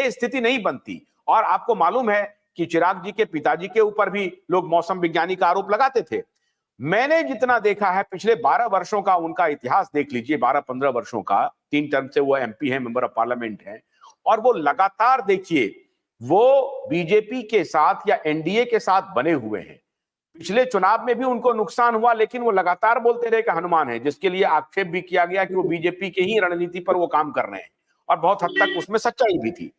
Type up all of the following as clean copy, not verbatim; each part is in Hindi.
ये स्थिति नहीं बनती। और आपको मालूम है कि चिराग जी के पिताजी के ऊपर भी लोग मौसम विज्ञानी का आरोप लगाते थे। मैंने जितना देखा है, पिछले 12 वर्षों का उनका इतिहास देख लीजिए, 12-15 वर्षों का, 3 टर्म से वो एमपी है, मेंबर ऑफ पार्लियामेंट है, और वो लगातार देखिए वो बीजेपी के साथ या एनडीए के साथ बने हुए हैं। पिछले चुनाव में भी उनको नुकसान हुआ, लेकिन वो लगातार बोलते रहे कि हनुमान है, जिसके लिए आक्षेप भी किया गया कि वो बीजेपी के ही रणनीति पर वो काम कर रहे हैं, और बहुत हद तक उसमें सच्चाई भी थी।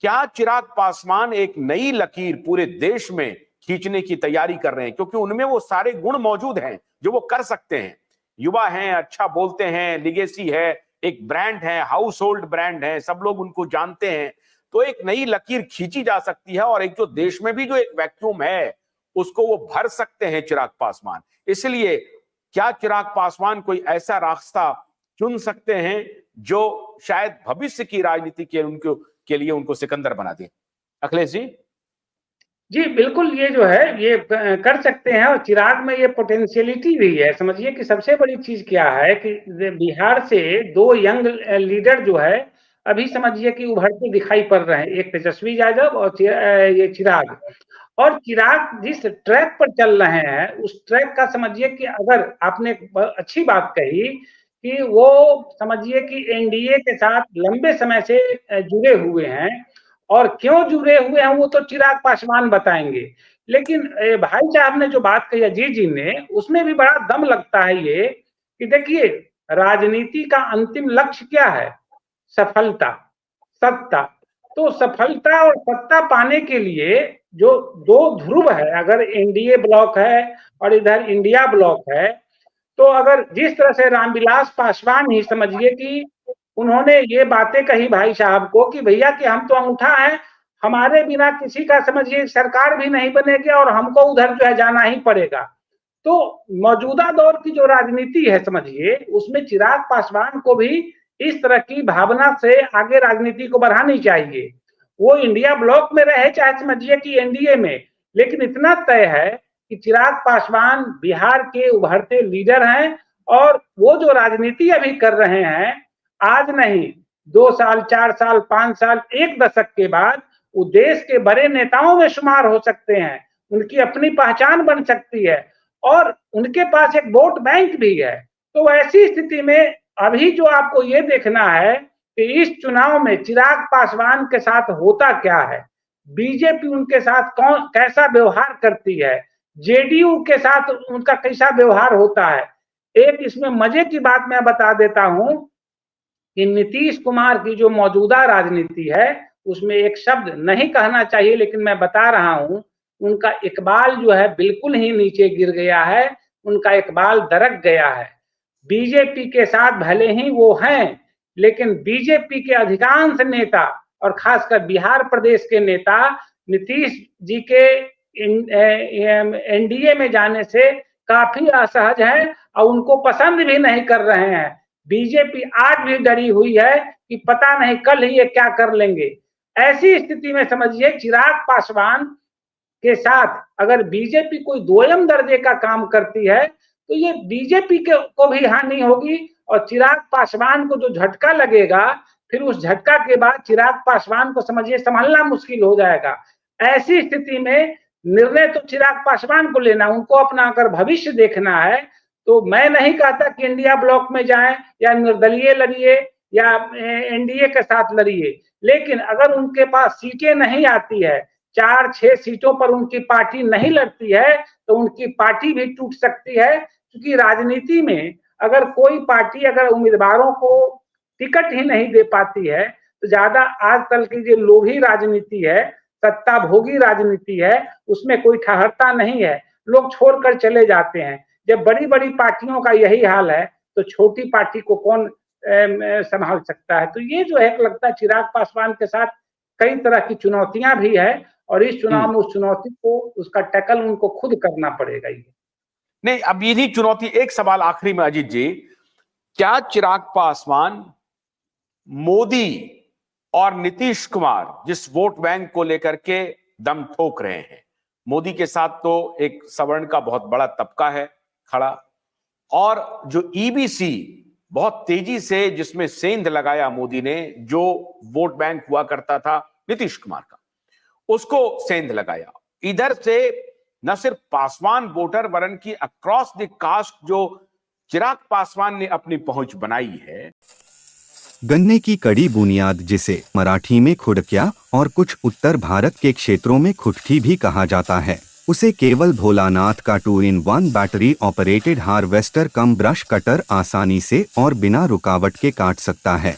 क्या चिराग पासवान एक नई लकीर पूरे देश में खींचने की तैयारी कर रहे हैं, क्योंकि उनमें वो सारे गुण मौजूद हैं जो वो कर सकते हैं? युवा हैं, अच्छा बोलते हैं, लिगेसी है, एक ब्रांड है, हाउस होल्ड ब्रांड है, सब लोग उनको जानते हैं। तो एक नई लकीर खींची जा सकती है, और एक जो देश में भी जो एक वैक्यूम है उसको वो भर सकते हैं चिराग पासवान। इसलिए क्या चिराग पासवान कोई ऐसा रास्ता चुन सकते हैं जो शायद भविष्य की राजनीति के लिए उनको सिकंदर बना दे? अखिलेश जी। जी बिल्कुल, ये जो है ये कर सकते हैं, और चिराग में ये पोटेंशियलिटी भी है। समझिए कि सबसे बड़ी चीज क्या है कि बिहार से 2 यंग लीडर जो है अभी समझिए कि उभरते दिखाई पड़ रहे हैं, एक तेजस्वी यादव और ये चिराग। और चिराग जिस ट्रैक पर चल रहे हैं उस ट्रैक का समझिए कि अगर आपने अच्छी बात कही कि वो समझिए कि एनडीए के साथ लंबे समय से जुड़े हुए हैं, और क्यों जुड़े हुए हैं वो तो चिराग पासवान बताएंगे। लेकिन भाई साहब ने जो बात कही अजीत जी ने, उसमें भी बड़ा दम लगता है ये कि देखिए राजनीति का अंतिम लक्ष्य क्या है? सफलता, सत्ता। तो सफलता और सत्ता पाने के लिए जो 2 ध्रुव है, अगर एनडीए ब्लॉक है और इधर इंडिया ब्लॉक है, तो अगर जिस तरह से रामविलास पासवान ही समझिए कि उन्होंने ये बातें कही भाई साहब को कि भैया कि हम तो अंगूठा हैं, हमारे बिना किसी का समझिए सरकार भी नहीं बनेगी और हमको उधर जो है जाना ही पड़ेगा। तो मौजूदा दौर की जो राजनीति है समझिए उसमें चिराग पासवान को भी इस तरह की भावना से आगे राजनीति को बढ़ानी चाहिए। वो इंडिया ब्लॉक में रहे चाहे समझिए कि एनडीए में, लेकिन इतना तय है कि चिराग पासवान बिहार के उभरते लीडर हैं, और वो जो राजनीति अभी कर रहे हैं आज नहीं 2 साल 4 साल 5 साल 1 दशक के बाद वो देश के बड़े नेताओं में शुमार हो सकते हैं, उनकी अपनी पहचान बन सकती है, और उनके पास एक वोट बैंक भी है। तो ऐसी स्थिति में अभी जो आपको ये देखना है कि इस चुनाव में चिराग पासवान के साथ होता क्या है, बीजेपी उनके साथ कौन कैसा व्यवहार करती है, जेडीयू के साथ उनका कैसा व्यवहार होता है। एक इसमें मजे की बात मैं बता देता हूं कि नीतीश कुमार की जो मौजूदा राजनीति है उसमें एक शब्द नहीं कहना चाहिए लेकिन मैं बता रहा हूं, उनका इकबाल जो है बिल्कुल ही नीचे गिर गया है, उनका इकबाल दरक गया है। बीजेपी के साथ भले ही वो हैं, लेकिन बीजेपी के अधिकांश नेता और खासकर बिहार प्रदेश के नेता नीतीश जी के एनडीए में जाने से काफी असहज हैं और उनको पसंद भी नहीं कर रहे हैं। बीजेपी आज भी डरी हुई है कि पता नहीं कल ही ये क्या कर लेंगे। ऐसी स्थिति में समझिए चिराग पासवान के साथ अगर बीजेपी कोई दोयम दर्जे का काम करती है तो ये बीजेपी को भी हानि होगी, और चिराग पासवान को जो झटका लगेगा फिर उस झटका के बाद चिराग पासवान को समझिए संभालना मुश्किल हो जाएगा। ऐसी स्थिति में निर्णय तो चिराग पासवान को लेना, उनको अपना अगर भविष्य देखना है तो मैं नहीं कहता कि इंडिया ब्लॉक में जाएं या निर्दलीय लड़िए या एनडीए के साथ लड़िए, लेकिन अगर उनके पास सीटें नहीं आती है, 4-6 सीटों पर उनकी पार्टी नहीं लड़ती है तो उनकी पार्टी भी टूट सकती है। क्योंकि राजनीति में अगर कोई पार्टी अगर उम्मीदवारों को टिकट ही नहीं दे पाती है तो ज्यादा आजकल की जो लोभी राजनीति है, सत्ता भोगी राजनीति है, उसमें कोई ठहरता नहीं है, लोग छोड़कर चले जाते हैं। जब बड़ी बड़ी पार्टियों का यही हाल है तो छोटी पार्टी को कौन संभाल सकता है। तो ये जो है लगता है चिराग पासवान के साथ कई तरह की चुनौतियां भी है, और इस चुनाव में उस चुनौती को उसका टैकल उनको खुद करना पड़ेगा। ये नहीं, अब यही चुनौती, एक सवाल आखिरी में अजीत जी, क्या चिराग पासवान मोदी और नीतीश कुमार जिस वोट बैंक को लेकर के दम ठोक रहे हैं, मोदी के साथ तो एक सवर्ण का बहुत बड़ा तबका है खड़ा, और जो ईबीसी बहुत तेजी से जिसमें सेंध लगाया मोदी ने, जो वोट बैंक हुआ करता था नीतीश कुमार का, उसको सेंध लगाया। इधर से न सिर्फ पासवान वोटर वरन की अक्रॉस द कास्ट जो चिराग पासवान ने अपनी पहुंच बनाई है। गन्ने की कड़ी बुनियाद, जिसे मराठी में खुडक्या और कुछ उत्तर भारत के क्षेत्रों में खुटकी भी कहा जाता है, उसे केवल भोलानाथ का 2-in-1 बैटरी ऑपरेटेड हार्वेस्टर कम ब्रश कटर आसानी से और बिना रुकावट के काट सकता है।